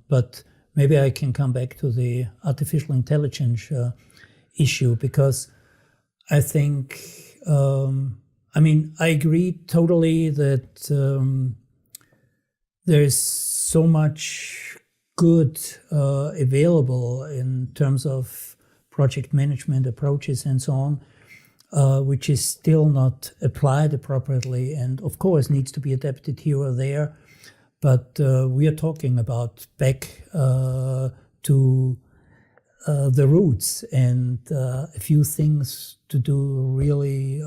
But maybe I can come back to the artificial intelligence issue, because I think, I agree totally that there's so much good available in terms of project management approaches and so on, which is still not applied appropriately and of course needs to be adapted here or there. But we are talking about back to the roots and a few things to do really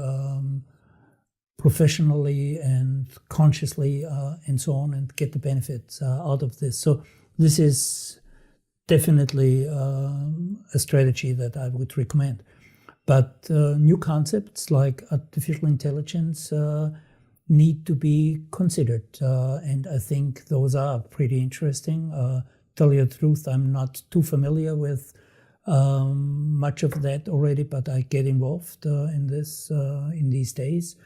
professionally and consciously and so on, and get the benefits out of this. So this is definitely a strategy that I would recommend. But new concepts like artificial intelligence need to be considered. And I think those are pretty interesting. Tell you the truth, I'm not too familiar with much of that already, but I get involved in this in these days.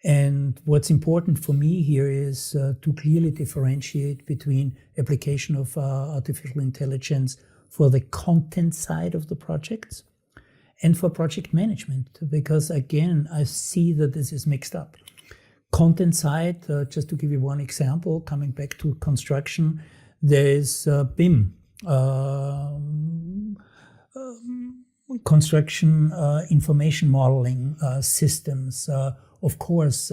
And what's important for me here is to clearly differentiate between application of artificial intelligence for the content side of the projects and for project management, because again, I see that this is mixed up. Content side, just to give you one example, coming back to construction, there is BIM, construction information modeling systems. Of course,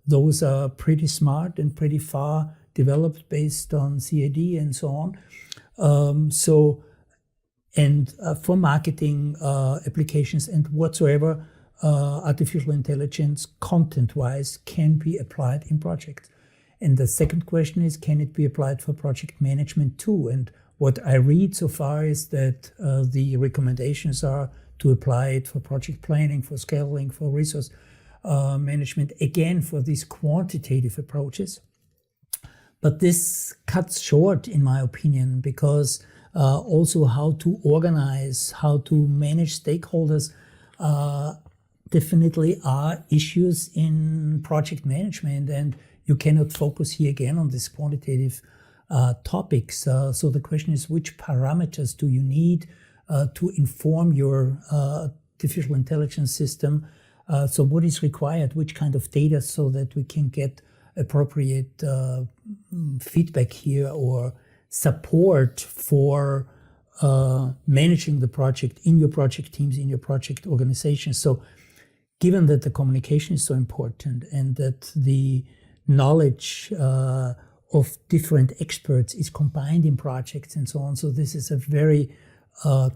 those are pretty smart and pretty far developed based on CAD and so on. For marketing applications and whatsoever, artificial intelligence content-wise can be applied in projects. And the second question is, can it be applied for project management too? And what I read so far is that the recommendations are to apply it for project planning, for scheduling, for resource management, again, for these quantitative approaches. But this cuts short, in my opinion, because also how to organize, how to manage stakeholders definitely are issues in project management, and you cannot focus here again on these quantitative topics. So the question is, which parameters do you need to inform your artificial intelligence system? So what is required, which kind of data, so that we can get appropriate feedback here or support for managing the project in your project teams, in your project organization. So given that the communication is so important and that the knowledge of different experts is combined in projects and so on, so this is a very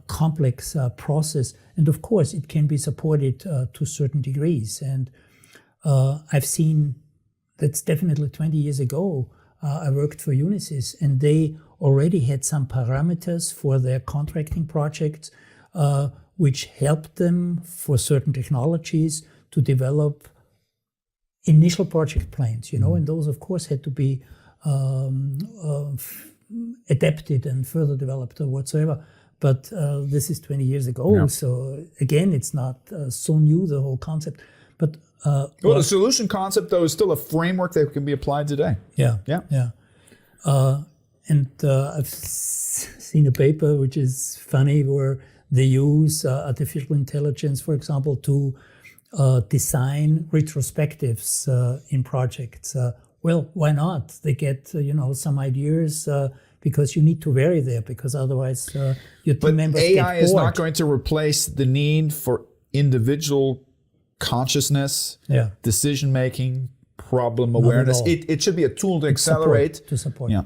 complex process. And of course, it can be supported to certain degrees. And I've seen, that's definitely 20 years ago, I worked for Unisys, and they already had some parameters for their contracting projects, which helped them for certain technologies to develop initial project plans, and those, of course, had to be adapted and further developed or whatsoever. But this is 20 years ago, yeah. So again, it's not so new, the whole concept. But the solution concept, though, is still a framework that can be applied today. Yeah. And I've seen a paper which is funny, where they use artificial intelligence, for example, to design retrospectives in projects. Well, why not? They get some ideas. Because you need to vary there, because otherwise your team members get bored. AI is not going to replace the need for individual consciousness, decision-making, problem awareness. It should be a tool to accelerate. To support. Yeah.